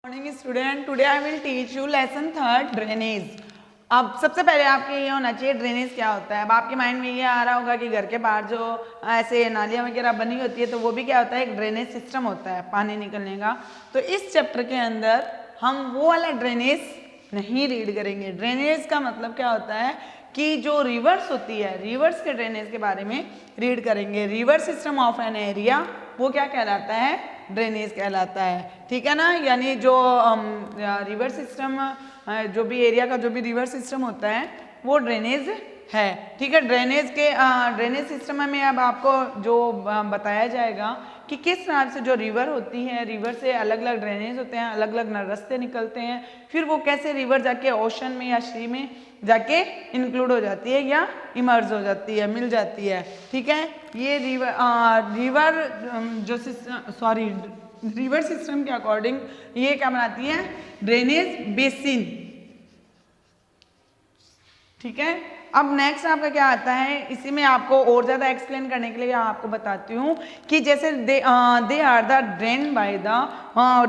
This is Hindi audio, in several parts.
Morning student, today I will teach you lesson third drainage. अब सबसे पहले आपके ये होना चाहिए ड्रेनेज क्या होता है। अब आपके माइंड में ये आ रहा होगा कि घर के बाहर जो ऐसे नालियाँ वगैरह बनी होती है तो वो भी क्या होता है, एक ड्रेनेज सिस्टम होता है पानी निकलने का। तो इस चैप्टर के अंदर हम वो वाला ड्रेनेज नहीं रीड करेंगे। ड्रेनेज का मतलब क्या होता है कि जो रिवर्स होती है, रिवर्स के ड्रेनेज के बारे में रीड करेंगे। River system of an area वो क्या कहलाता है, ड्रेनेज कहलाता है। ठीक है ना, यानी जो रिवर सिस्टम जो भी एरिया का जो भी रिवर सिस्टम होता है वो ड्रेनेज है। ठीक है, ड्रेनेज सिस्टम में अब आपको जो बताया जाएगा कि किस तरह से जो रिवर होती है, रिवर से अलग अलग ड्रेनेज होते हैं, अलग अलग रास्ते निकलते हैं, फिर वो कैसे रिवर जाके ओशन में या सी में जाके इंक्लूड हो जाती है या इमर्ज हो जाती है, मिल जाती है। ठीक है, ये रिवर सिस्टम के अकॉर्डिंग ये क्या बनाती है, ड्रेनेज बेसिन। ठीक है, अब नेक्स्ट आपका क्या आता है, इसी में आपको और ज्यादा एक्सप्लेन करने के लिए आपको बताती हूँ कि जैसे they are the drain by the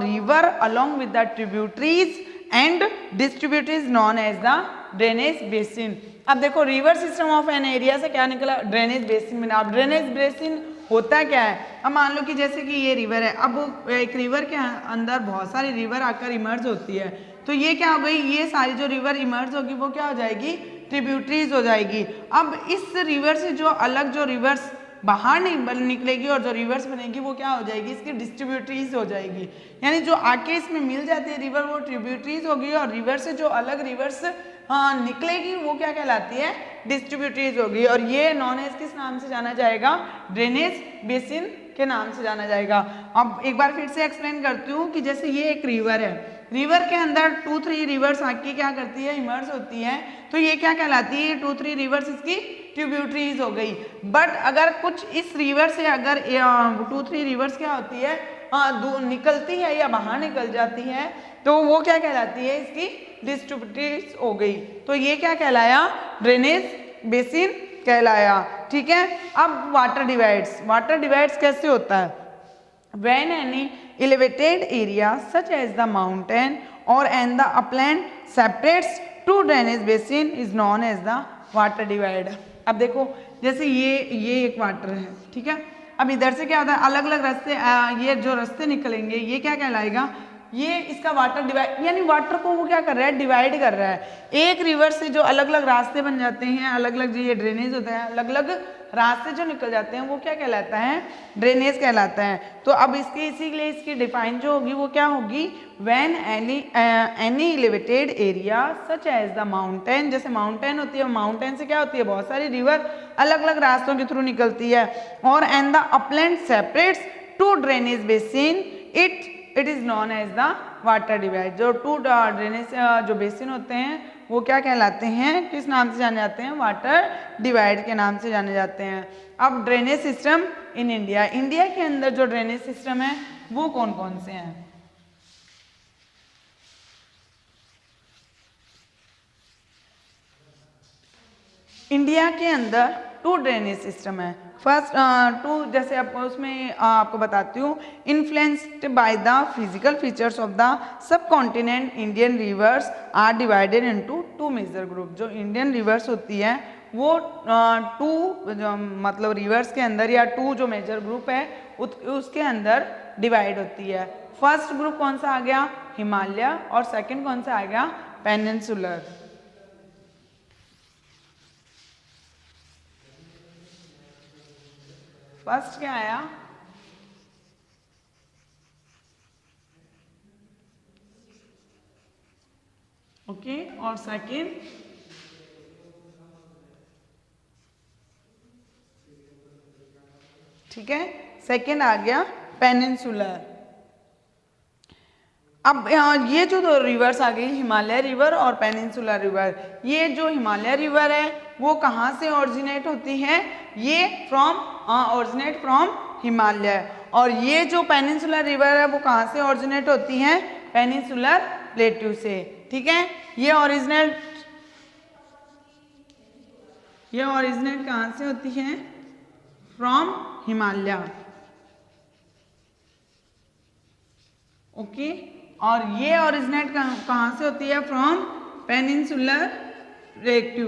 river along with the tributaries and this tributary is known as the drainage basin. अब देखो river system of an area से क्या निकला, ड्रेनेज बेसिन में। अब ड्रेनेज बेसिन होता क्या है, अब मान लो कि जैसे कि ये रिवर है, अब एक रिवर के अंदर बहुत सारी रिवर आकर इमर्ज होती है, तो ये क्या हो गई, ये सारी जो रिवर इमर्ज होगी वो क्या हो जाएगी, ट्रिब्यूटरीज हो जाएगी। अब इस रिवर से जो अलग जो रिवर्स बाहर निकलेगी और जो रिवर्स बनेगी वो क्या हो जाएगी, इसकी डिस्ट्रीब्यूटरीज हो जाएगी। यानी जो आके इसमें मिल जाती है रिवर वो ट्रिब्यूटरीज होगी, और रिवर से जो अलग रिवर्स निकलेगी वो क्या कहलाती है, डिस्ट्रीब्यूटरीज होगी। और ये नॉन एज किस नाम से जाना जाएगा, ड्रेनेज बेसिन के नाम से जाना जाएगा। अब एक बार फिर से एक्सप्लेन करती हूँ कि जैसे ये एक रिवर है, रिवर के अंदर 2-3 रिवर्स आके क्या करती है, इमर्ज होती है, तो ये क्या कहलाती है, 2-3 रिवर्स इसकी ट्रिब्यूटरीज हो गई। बट अगर कुछ इस रिवर से अगर 2-3 रिवर्स क्या होती है, निकलती है या बाहर निकल जाती है, तो वो क्या कहलाती है, इसकी डिस्ट्रीब्यूटरीज हो गई। तो ये क्या कहलाया, ड्रेनेज बेसिन कहलाया। ठीक है, अब वाटर डिवाइड्स कैसे होता है, when any elevated area such as the mountain or and the upland separates two drainage basin is known as the water divide। अब देखो जैसे ये एक वाटर है, ठीक है, अब इधर से क्या होता है, अलग अलग रास्ते, ये जो रास्ते निकलेंगे ये क्या कहलाएगा, ये इसका वाटर डिवाइड, यानी वाटर को वो क्या कर रहा है, डिवाइड कर रहा है। एक रिवर से जो अलग अलग रास्ते बन जाते हैं, अलग अलग जो ये ड्रेनेज होता है, अलग अलग रास्ते जो निकल जाते हैं वो क्या कहलाता है, ड्रेनेज कहलाता है। तो अब इसके इसीलिए इसकी डिफाइन जो होगी वो क्या होगी, when any elevated area such as the mountain, जैसे माउंटेन होती है, माउंटेन से क्या होती है, बहुत सारी रिवर अलग अलग रास्तों के थ्रू निकलती है, और and the upland separates two drainage basin it is known as the water divide. जो टू ड्रेनेज जो बेसिन होते हैं वो क्या कहलाते हैं, किस नाम से जाने जाते हैं, वाटर डिवाइड के नाम से जाने जाते हैं। अब ड्रेनेज सिस्टम इन इंडिया के अंदर जो ड्रेनेज सिस्टम है वो कौन कौन से हैं। इंडिया के अंदर 2 ड्रेनेज सिस्टम है। फर्स्ट 2 जैसे आपको उसमें आपको बताती हूँ, influenced by the physical features of the subcontinent Indian rivers are divided into 2 major group. जो इंडियन रिवर्स होती है वो 2 जो मतलब रिवर्स के अंदर या 2 जो मेजर ग्रुप है उसके अंदर डिवाइड होती है। फर्स्ट ग्रुप कौन सा आ गया, हिमालय, और सेकेंड कौन सा आ गया, पेनिनसुलर। फर्स्ट क्या आया, ओके, और सेकंड ठीक है, सेकंड आ गया पेनिनसुलर। अब ये जो 2 रिवर्स आ गई, हिमालय रिवर और पेनिनसुलर रिवर, ये जो हिमालय रिवर है वो कहाँ से ओरिजिनेट होती है, ये ओरिजिनेट फ्रॉम हिमालय, और ये जो पेनिनसुलर रिवर है वो कहाँ से ओरिजिनेट होती है, पेनिनसुलर प्लेट्यू से। ठीक है, ये ओरिजिनेट कहाँ से होती है, फ्रॉम हिमालय। ओके, और ये ओरिजिनेट कहाँ से होती है? From peninsular प्लेटू।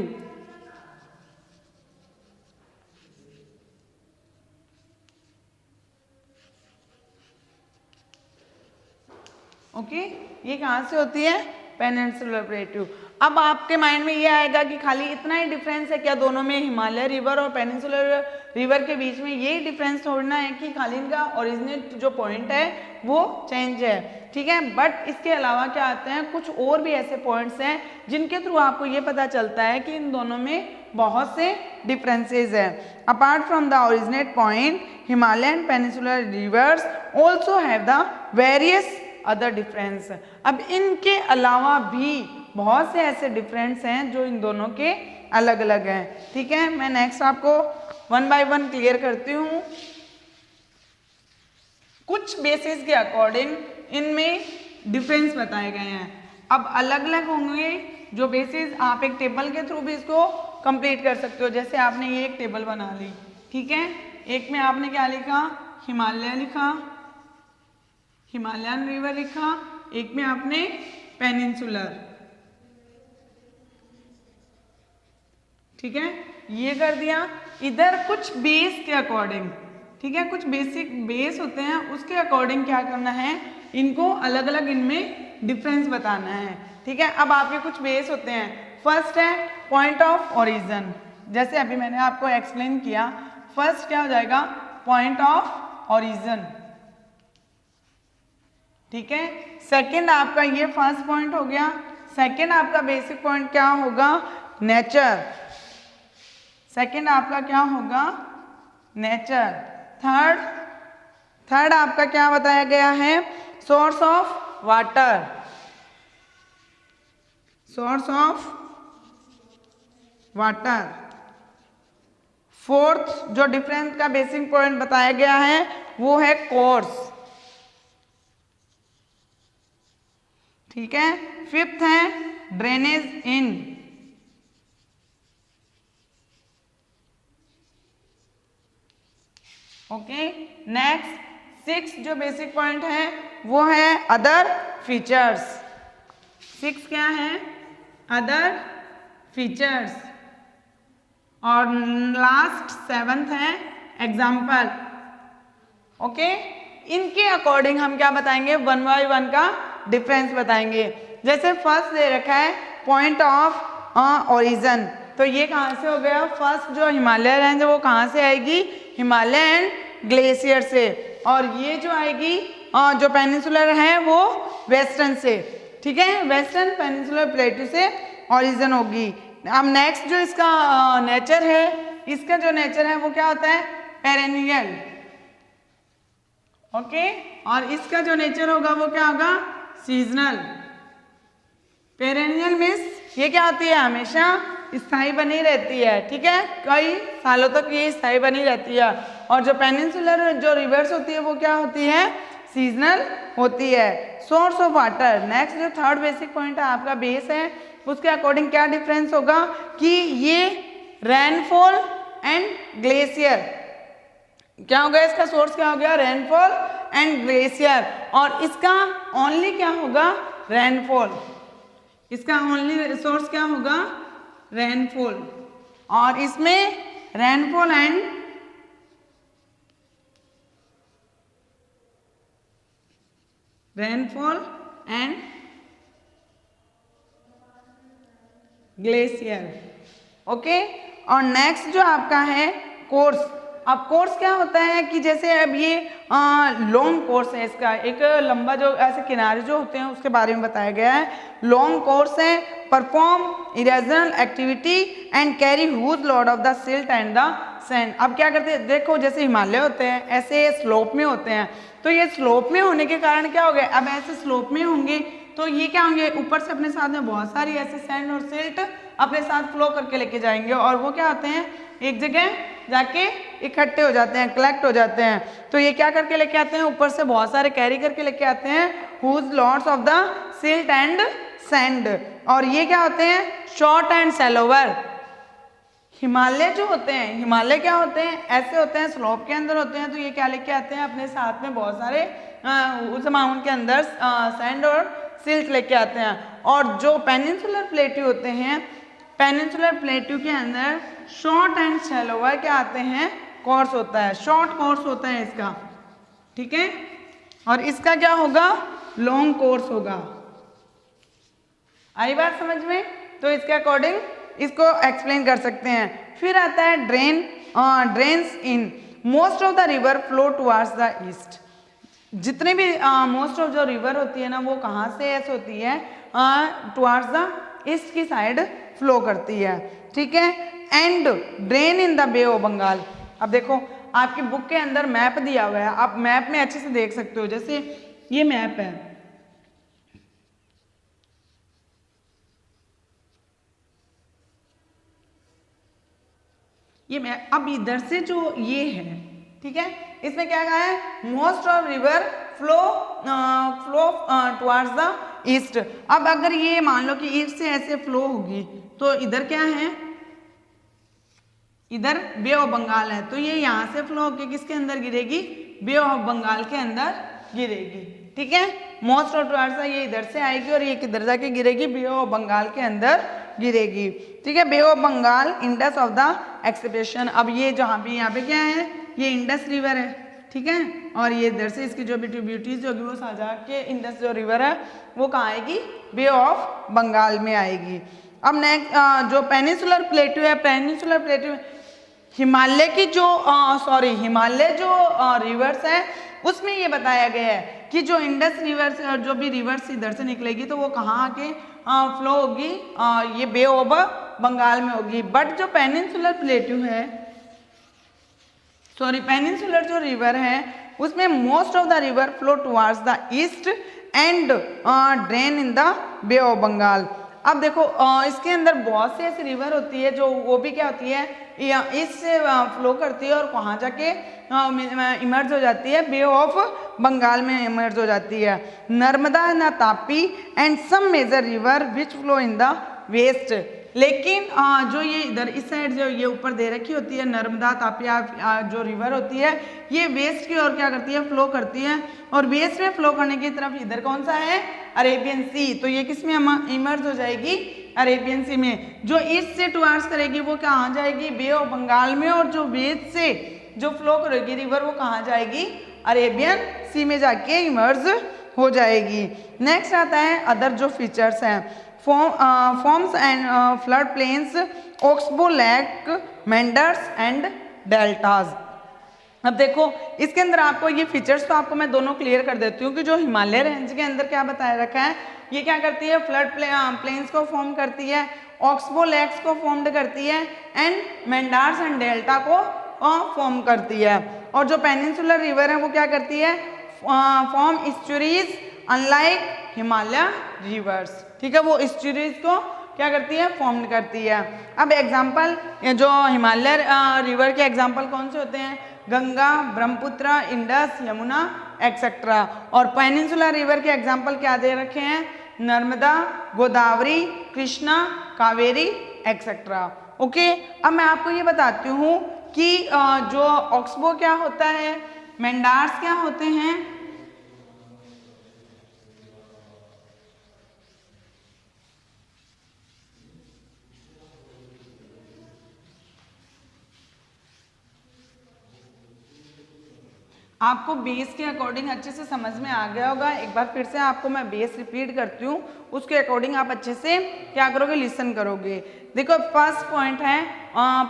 ओके, ये कहाँ से होती है? पेनिनसुलर प्लेटू। अब आपके माइंड में ये आएगा कि खाली इतना ही डिफरेंस है क्या दोनों में? हिमालय रिवर और पेनिनसुलर रिवर के बीच में ये डिफरेंस छोड़ना है कि खाली इनका ओरिजिनेट जो पॉइंट है वो चेंज है, ठीक है। बट इसके अलावा क्या आते हैं, कुछ और भी ऐसे पॉइंट्स हैं जिनके थ्रू आपको ये पता चलता है कि इन दोनों में बहुत से डिफरेंसेस है। Apart from the originate point, Himalaya and peninsular reverse also have the various other difference. अब इनके अलावा भी बहुत से ऐसे डिफरेंस हैं जो इन दोनों के अलग अलग हैं, ठीक है। मैं नेक्स्ट आपको वन बाय वन क्लियर करती हूँ। कुछ बेसिस के अकॉर्डिंग इनमें डिफरेंस बताए गए हैं। अब अलग अलग होंगे जो बेसिस, आप एक टेबल के थ्रू भी इसको कंप्लीट कर सकते हो। जैसे आपने ये एक टेबल बना ली, ठीक है। एक में आपने क्या लिखा? हिमालय लिखा, हिमालयन रिवर लिखा। एक में आपने पेनिनसुलर, ठीक है, ये कर दिया। इधर कुछ बेस के अकॉर्डिंग, ठीक है, कुछ बेसिक बेस होते हैं, उसके अकॉर्डिंग क्या करना है, इनको अलग अलग इनमें डिफरेंस बताना है, ठीक है। अब आपके कुछ बेस होते हैं। फर्स्ट है पॉइंट ऑफ ओरिजिन, जैसे अभी मैंने आपको एक्सप्लेन किया। फर्स्ट क्या हो जाएगा? पॉइंट ऑफ ओरिजिन, ठीक है। सेकंड आपका ये फर्स्ट पॉइंट हो गया। सेकंड आपका बेसिक पॉइंट क्या होगा? नेचर। सेकंड आपका क्या होगा? नेचर। थर्ड आपका क्या बताया गया है? Source of water, source of water. Fourth जो डिफरेंस का बेसिक पॉइंट बताया गया है वो है कोर्स, ठीक है। फिफ्थ है ड्रेनेज इन, ओके। नेक्स्ट सिक्स जो बेसिक पॉइंट है वो है अदर फीचर्स। सिक्स क्या है? Other features. और लास्ट सेवंथ है एग्जाम्पल, ओके। इनके अकॉर्डिंग हम क्या बताएंगे? वन बाय वन का डिफरेंस बताएंगे। जैसे फर्स्ट दे रखा है पॉइंट ऑफ ओरिजिन, तो ये कहाँ से हो गया? फर्स्ट जो हिमालय रेंज है वो कहाँ से आएगी? हिमालय एंड ग्लेशियर से। और ये जो आएगी जो पेनिनसुलर है वो वेस्टर्न से, ठीक है, वेस्टर्न पेनिनसुलर प्लेटू से ओरिजिन होगी। अब नेक्स्ट जो इसका नेचर है, इसका जो नेचर है वो क्या होता है? Perennial, okay. और इसका जो नेचर होगा वो क्या होगा? सीजनल। पेरेनियल मीन्स ये क्या होती है? हमेशा स्थायी बनी रहती है, ठीक है, कई सालों तक ये स्थायी बनी रहती है। और जो पेनिनसुलर जो रिवर्स होती है वो क्या होती है? सीजनल होती है। Source of water. नेक्स्ट जो थर्ड बेसिक पॉइंट है आपका बेस है, उसके अकॉर्डिंग क्या डिफरेंस होगा कि ये रेनफॉल एंड ग्लेशियर, क्या हो गया? इसका सोर्स क्या हो गया? Rainfall and glacier. और इसका ओनली क्या होगा? रेनफॉल। इसका ओनली सोर्स क्या होगा? रेनफॉल। और इसमें रेनफॉल एंड ग्लेशियर, ओके। और नेक्स्ट जो आपका है कोर्स। अब कोर्स क्या होता है कि जैसे अब ये लॉन्ग कोर्स है, इसका एक लंबा जो ऐसे किनारे जो होते हैं उसके बारे में बताया गया है। लॉन्ग कोर्स है, perform erosional activity and carry huge load of the silt and the sand. अब क्या करते हैं? देखो जैसे हिमालय होते हैं ऐसे स्लोप में होते हैं, तो ये स्लोप में होने के कारण क्या हो गया? अब ऐसे स्लोप में होंगे तो ये क्या होंगे? ऊपर से अपने साथ में बहुत सारी ऐसे सैंड और सिल्ट अपने साथ फ्लो करके लेके जाएंगे, और वो क्या होते हैं? एक जगह जाके इकट्ठे हो जाते हैं, कलेक्ट हो जाते हैं। तो ये क्या करके लेके आते हैं? ऊपर से बहुत सारे कैरी करके लेके आते हैं, whose lots of the silt and sand. और ये क्या होते हैं? Short and सैलोवर। हिमालय जो होते हैं, हिमालय क्या होते हैं, ऐसे होते हैं, स्लोप के अंदर होते हैं। तो ये क्या लेके आते हैं अपने साथ में, बहुत सारे उस अमाउंट के अंदर सैंड और सिल्ट लेके आते हैं। और जो पेनिनसुलर प्लेट्यू होते हैं, पेनिनसुलर प्लेट्यू के अंदर शॉर्ट एंड शैलो क्या आते हैं, कोर्स होता है, शॉर्ट कोर्स होता है इसका, ठीक है। और इसका क्या होगा, लॉन्ग कोर्स होगा। आई बात समझ में? तो इसके अकॉर्डिंग इसको एक्सप्लेन कर सकते हैं। फिर आता है drains in most of the river flow towards the east. जितने भी मोस्ट ऑफ जो रिवर होती है ना, वो कहाँ से ऐसे होती है, टुवर्ड्स द ईस्ट की साइड फ्लो करती है, ठीक है। And drain in the Bay of Bengal. अब देखो आपकी बुक के अंदर मैप दिया हुआ है, आप मैप में अच्छे से देख सकते हो। जैसे ये मैप है, ये मैप, अब इधर से जो ये है, ठीक है, इसमें क्या कहा है, most of river flow towards the east. अब अगर ये मान लो कि ईस्ट से ऐसे फ्लो होगी, तो इधर क्या है, इधर बे ऑफ बंगाल है, तो ये यहाँ से फ्लो होके किसके अंदर गिरेगी, बे ऑफ बंगाल के अंदर गिरेगी, ठीक है। मोस्ट ऑफ टुवर्ड्स ये इधर से आएगी और ये किधर जाके गिरेगी, बे ऑफ बंगाल के अंदर गिरेगी, ठीक है। बे of Bengal Indus of the expression. अब ये जहाँ पे यहाँ पे क्या है, ये इंडस रिवर है, ठीक है। और ये इधर से इसकी जो भी ट्रिब्यूटरीज होगी वो साझा के इंडस जो रिवर है वो कहाँ आएगी, बे ऑफ बंगाल में आएगी। अब नेक्स्ट जो पेनिनसुलर प्लेट्यू है, पेनिनसुलर प्लेट्यू हिमालय की जो हिमालय जो रिवर्स है उसमें ये बताया गया है कि जो इंडस रिवर से और जो भी रिवर्स इधर से निकलेगी तो वो कहाँ आके फ्लो होगी, ये बे ऑफ बंगाल में होगी। बट जो पेनिनसुलर प्लेट्यू है, पेनिनसुलर जो रिवर है उसमें most of the river flow towards the east and drain in the Bay of Bengal. अब देखो इसके अंदर बहुत सी ऐसी रिवर होती है जो वो भी क्या होती है, ईस्ट से फ्लो करती है और वहाँ जाके इमर्ज हो जाती है, बे ऑफ बंगाल में इमर्ज हो जाती है। नर्मदा न Tapi and some major river which flow in the west. लेकिन जो ये इधर इस साइड जो ये ऊपर दे रखी होती है, नर्मदा तापी जो रिवर होती है, ये वेस्ट की ओर क्या करती है, फ्लो करती है। और वेस्ट में फ्लो करने की तरफ इधर कौन सा है, अरेबियन सी, तो ये किस में इमर्ज हो जाएगी, अरेबियन सी में। जो ईस्ट से टुवर्ड्स करेगी वो कहाँ जाएगी, बे ऑफ बंगाल में। और जो वेस्ट से जो फ्लो करेगी रिवर वो कहाँ जाएगी, अरेबियन सी में जाके इमर्ज हो जाएगी। नेक्स्ट आता है अदर जो फीचर्स हैं, forms and flood plains, oxbow lake, meanders and deltas. अब देखो इसके अंदर आपको ये फीचर्स तो आपको मैं दोनों क्लियर कर देती हूँ कि जो हिमालय रेंज के अंदर क्या बताया रखा है, ये क्या करती है, फ्लड प्लेन्स को फॉर्म करती है, ऑक्सबो लेक्स को फॉर्म करती है एंड मेंडार्स एंड डेल्टा को फॉर्म करती है। और जो पेनिनसुलर रिवर है वो क्या करती है, form estuaries unlike Himalaya reverse, ठीक है, वो एस्चुरीज को क्या करती है, फॉर्म करती है। अब एग्जाम्पल जो हिमालय रिवर के एग्जाम्पल कौन से होते हैं, गंगा, ब्रह्मपुत्र, इंडस, यमुना एक्सेट्रा। और पेनिनसुलर रिवर के एग्जाम्पल क्या दे रखे हैं, नर्मदा, गोदावरी, कृष्णा, कावेरी एक्सेट्रा। ओके, अब मैं आपको ये बताती हूँ कि जो ऑक्सबो क्या होता है, मेंडार्स क्या होते हैं, आपको बेस के अकॉर्डिंग अच्छे से समझ में आ गया होगा। एक बार फिर से आपको मैं बेस रिपीट करती हूँ, उसके अकॉर्डिंग आप अच्छे से क्या करोगे, लिसन करोगे। देखो फर्स्ट पॉइंट है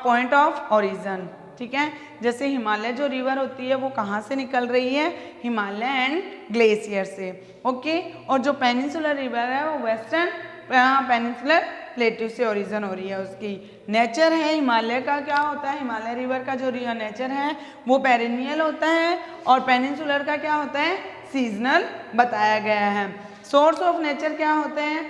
पॉइंट ऑफ ओरिजिन, ठीक है। जैसे हिमालय जो रिवर होती है वो कहाँ से निकल रही है, हिमालय एंड ग्लेशियर से, ओके। और जो पेनिनसुलर रिवर है वो वेस्टर्न पेनिनसुलर प्लेट्यू से ओरिजिन हो रही है। उसकी नेचर है हिमालय का क्या होता है, हिमालय रिवर का जो नेचर है वो पेरिनियल होता है और पेनिनसुलर का क्या होता है, सीजनल बताया गया है। सोर्स ऑफ नेचर क्या होते हैं,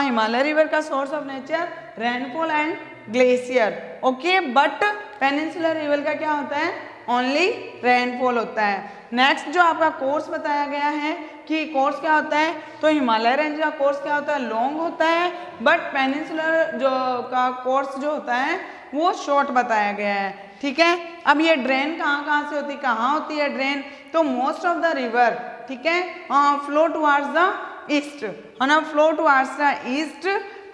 हिमालय रिवर का source of nature rainfall and glacier, okay. But peninsular river का क्या होता है, ओनली रेनफॉल होता है। नेक्स्ट जो आपका कोर्स बताया गया है कि कोर्स क्या होता है, तो हिमालय रेंज का कोर्स क्या होता है, लॉन्ग होता है, बट पेनिनसुलर जो का कोर्स जो होता है वो शॉर्ट बताया गया है, ठीक है। अब ये ड्रेन कहाँ से होती है, कहाँ होती है ड्रेन, तो मोस्ट ऑफ द रिवर, ठीक है, फ्लो टुवार्ड्स द ईस्ट, है ना, flow towards the east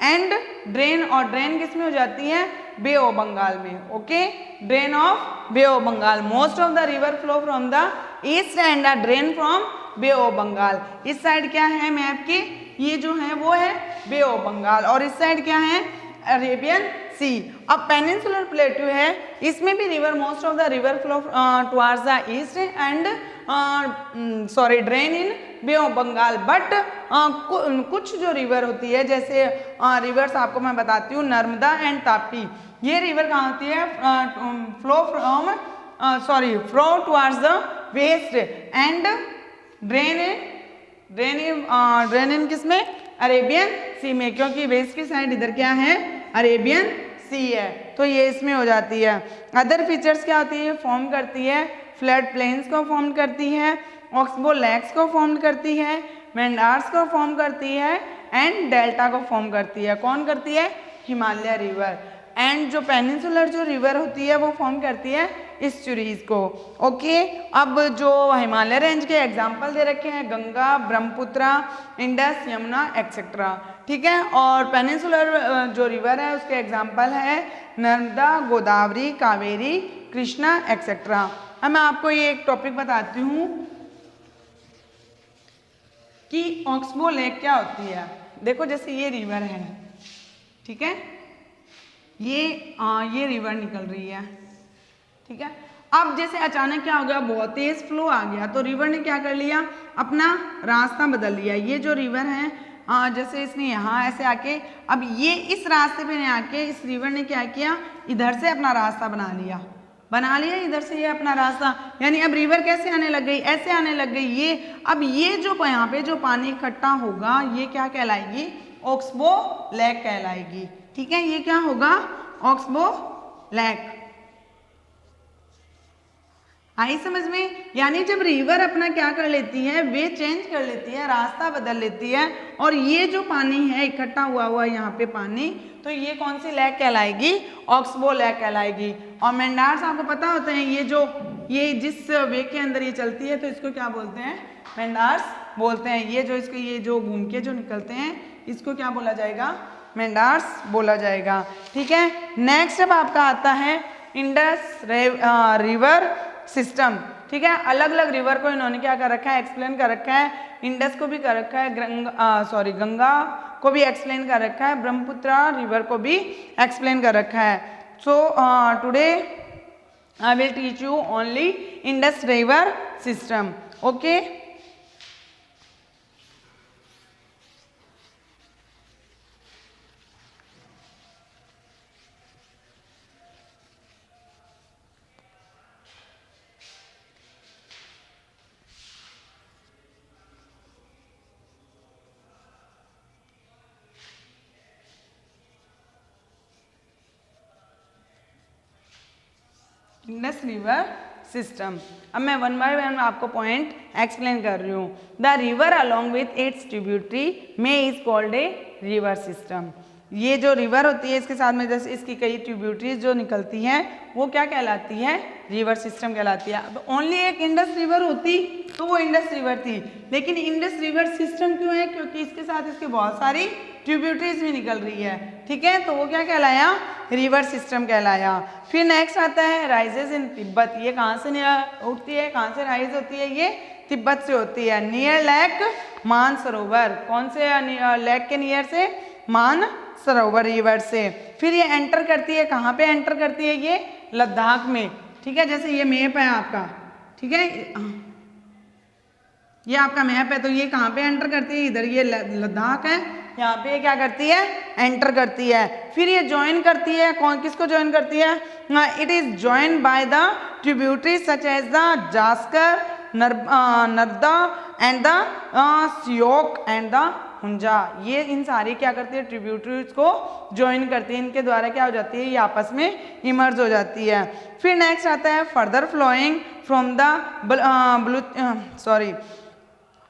and drain, और ड्रेन किस में हो जाती है, बे ऑफ बंगाल में, okay, drain of Bay of Bengal, most of the river flow from the east and the drain from Bay of Bengal. इस साइड क्या है मैप के, ये जो है वो है बे ऑफ बंगाल, और इस साइड क्या है, अरेबियन सी। अब पेनिनसुलर प्लेटू है, इसमें भी river, most of the river flow towards the east and sorry drain in Bay of Bengal, but कुछ जो रिवर होती है, जैसे रिवर्स आपको मैं बताती हूँ, नर्मदा एंड ताप्ती, ये रिवर कहाँ होती है, flow from flow towards the west and drain in किसमें, अरेबियन सी में, क्योंकि वेस्ट की साइड इधर क्या है, अरेबियन सी है, तो ये इसमें हो जाती है। अदर फीचर्स क्या होती है, फॉर्म करती है, फ्लड प्लेन्स को फॉर्म करती है, ऑक्सबो लेक्स को फॉर्म करती है, मेंडार्स को फॉर्म करती है एंड डेल्टा को फॉर्म करती है। कौन करती है, हिमालय रिवर, एंड जो पेनिनसुलर जो रिवर होती है वो फॉर्म करती है इस्चुरीज को, ओके। अब जो हिमालय रेंज के एग्जाम्पल दे रखे हैं, गंगा, ब्रह्मपुत्र, इंडस, यमुना एक्सेट्रा, ठीक है, और पेनिनसुलर जो रिवर है उसके एग्जाम्पल है नर्मदा, गोदावरी, कावेरी, कृष्णा एक्सेट्रा। अब मैं आपको ये एक टॉपिक बताती हूँ कि ऑक्सबो लेक क्या होती है। देखो जैसे ये रिवर है, ठीक है, ये रिवर निकल रही है, ठीक है। अब जैसे अचानक क्या हो गया, बहुत तेज फ्लो आ गया, तो रिवर ने क्या कर लिया, अपना रास्ता बदल लिया। ये जो रिवर है, जैसे इसने यहाँ ऐसे आके, अब ये इस रास्ते पे नहीं आके, इस रिवर ने क्या किया, इधर से अपना रास्ता बना लिया इधर से ये अपना रास्ता, यानी अब रिवर कैसे आने लग गई, ऐसे आने लग गई ये। अब ये जो यहाँ पे जो पानी इकट्ठा होगा, ये क्या कहलाएगी, ऑक्सबो लेक कहलाएगी, ठीक है। ये क्या होगा, ऑक्सबो लेक। आई समझ में, यानी जब रिवर अपना क्या कर लेती है, वे चेंज कर लेती है, रास्ता बदल लेती है, और ये जो पानी है इकट्ठा हुआ यहाँ पे पानी, तो ये कौन सी लेक कहलाएगी, ऑक्सबो लेक कहलाएगी। और मेंडार्स आपको पता होते हैं, ये जिस वे के अंदर ये चलती है तो इसको क्या बोलते हैं, मेंडार्स बोलते हैं। ये जो घूम के जो निकलते हैं, इसको क्या बोला जाएगा, मेंडार्स बोला जाएगा, ठीक है। नेक्स्ट अब आपका आता है इंडस रिवर सिस्टम, ठीक है। अलग अलग रिवर को इन्होंने क्या कर रखा है, एक्सप्लेन कर रखा है। इंडस को भी कर रखा है, गंगा को भी एक्सप्लेन कर रखा है, ब्रह्मपुत्र रिवर को भी एक्सप्लेन कर रखा है। So today I will teach you only Indus river system, okay. Indus river system. अब मैं वन बाय वन आपको पॉइंट एक्सप्लेन कर रही हूँ। The river along with its tributary में is called a river system. ये जो रिवर होती है इसके साथ में जैसे इसकी कई ट्रिब्यूटरीज जो निकलती हैं वो क्या कहलाती है, रिवर सिस्टम कहलाती है। अब ओनली एक इंडस रिवर होती तो वो इंडस रिवर थी, लेकिन इंडस रिवर सिस्टम क्यों है, क्योंकि इसके साथ इसके बहुत सारी ट्रिब्यूटरीज भी निकल रही है, ठीक है, तो वो क्या कहलाया, रिवर सिस्टम कहलाया। फिर नेक्स्ट आता है राइजेज इन तिब्बत। ये कहाँ से उठती है, कहाँ से राइज होती है, ये तिब्बत से होती है। नियर लेक मानसरोवर, कौन से लेक के नियर से, मानसरोवर रिवर से। फिर ये एंटर करती है, कहाँ पे एंटर करती है, ये लद्दाख में, ठीक है। जैसे ये मैप है आपका, ठीक है, ये आपका मैप है, तो ये कहाँ पे एंटर करती है, इधर ये लद्दाख है, यहाँ पे क्या करती है, एंटर करती है। फिर ये ज्वाइन करती है, कौन किसको ज्वाइन करती है, it is join by the tributary such as the Zaskar, Narmada and the Shyok and the Hunza. ये इन सारी क्या करती है, ट्रिब्यूटरीज को ज्वाइन करती है, इनके द्वारा क्या हो जाती है, ये आपस में इमर्ज हो जाती है। फिर नेक्स्ट आता है further flowing from the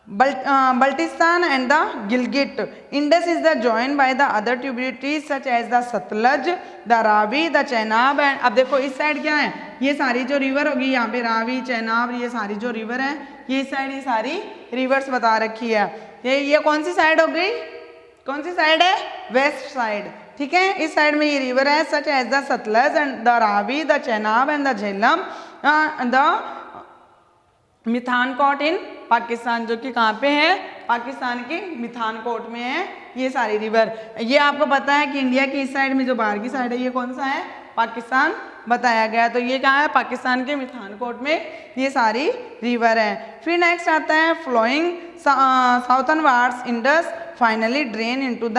Baltistan and the Gilgit. Indus is the joined by the other tributaries such as the Satluj, the Ravi, the Chenab and अब देखो इस साइड क्या है, ये सारी जो रिवर होगी यहाँ पे रावी चेनाब, ये सारी जो रिवर है, ये साइड ये सारी रिवर्स बता रखी है। ये कौन सी साइड हो गई, कौन सी साइड है, वेस्ट साइड, ठीक है। इस साइड में ये रिवर है such as the Sutlej and the Ravi, the Chenab and the Jhelum, the Mithankot in Pakistan, जो कि कहाँ पे है, पाकिस्तान के मिथानकोट में है ये सारी रिवर। ये आपको पता है कि इंडिया की इस साइड में जो बाहर की साइड है ये कौन सा है, पाकिस्तान बताया गया, तो ये कहाँ है, पाकिस्तान के मिथानकोट में ये सारी रिवर है। फिर नेक्स्ट आता है flowing southern wards Indus finally drain into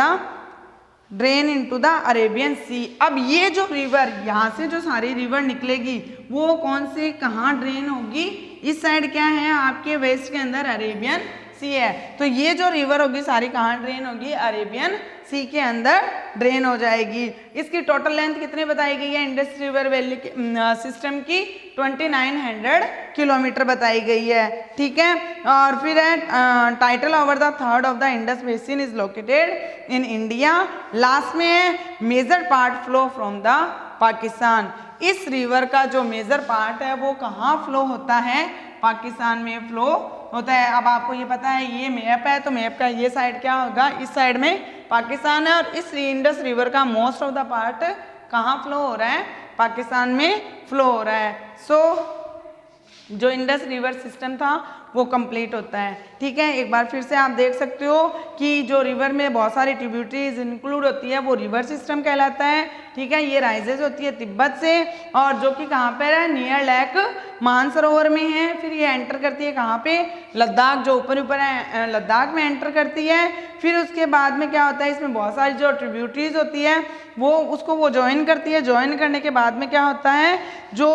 the Arabian sea. अब ये जो रिवर यहाँ से जो सारी रिवर निकलेगी वो कौन से कहाँ ड्रेन होगी, इस साइड क्या है आपके वेस्ट के अंदर अरेबियन सी है, तो ये जो रिवर होगी सारी कहाँ ड्रेन होगी, अरेबियन सी के अंदर ड्रेन हो जाएगी। इसकी टोटल लेंथ कितनी बताई गई है इंडस रिवर वैली सिस्टम की, 2900 किलोमीटर बताई गई है, ठीक है। और फिर है title over the third of the Indus basin is located in India. Last में है major part flow from the Pakistan. इस रिवर का जो मेजर पार्ट है वो कहाँ फ्लो होता है, पाकिस्तान में फ्लो होता है। अब आपको ये पता है ये मैप है, तो मैप का ये साइड क्या होगा, इस साइड में पाकिस्तान है, और इस इंडस रिवर का मोस्ट ऑफ द पार्ट कहाँ फ्लो हो रहा है, पाकिस्तान में फ्लो हो रहा है। जो इंडस रिवर सिस्टम था वो कंप्लीट होता है, ठीक है। एक बार फिर से आप देख सकते हो कि जो रिवर में बहुत सारी ट्रिब्यूटरीज इंक्लूड होती है वो रिवर सिस्टम कहलाता है, ठीक है। ये राइजेज होती है तिब्बत से, और जो कि कहाँ पर है, नियर लेक मानसरोवर में है। फिर ये एंटर करती है कहाँ पे, लद्दाख, जो ऊपर ऊपर है लद्दाख में एंटर करती है। फिर उसके बाद में क्या होता है, इसमें बहुत सारी जो ट्रिब्यूटरीज होती है वो ज्वाइन करती है। ज्वाइन करने के बाद में क्या होता है, जो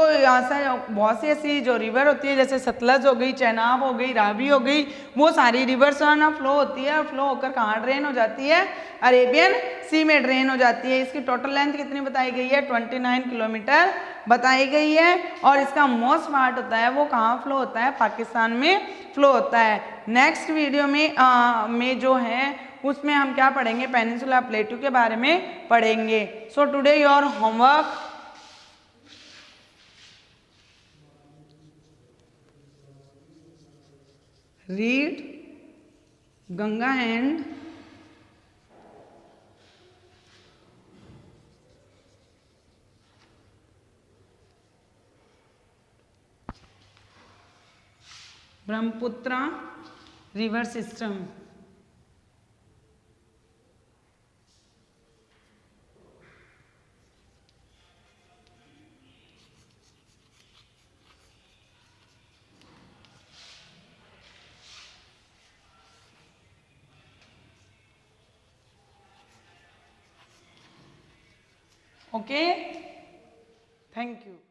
बहुत सी ऐसी जो रिवर होती है जैसे सतलज हो गई, चेनाब हो गई, रावी हो गई, वो सारी रिवर्स ना फ्लो होती है, और फ्लो होकर कहाँ ड्रेन हो जाती है, अरेबियन सी में ड्रेन हो जाती है। इसकी टोटल लेंथ कितनी बताई गई है, 29 किलोमीटर बताई गई है, और इसका मोस्ट पार्ट होता है वो कहाँ फ्लो होता है, पाकिस्तान में फ्लो होता है। नेक्स्ट वीडियो में जो है उसमें हम क्या पढ़ेंगे, पेनिनसुला प्लेटू के बारे में पढ़ेंगे। So today your homework, read Ganga and Brahmaputra river system. Okay, thank you.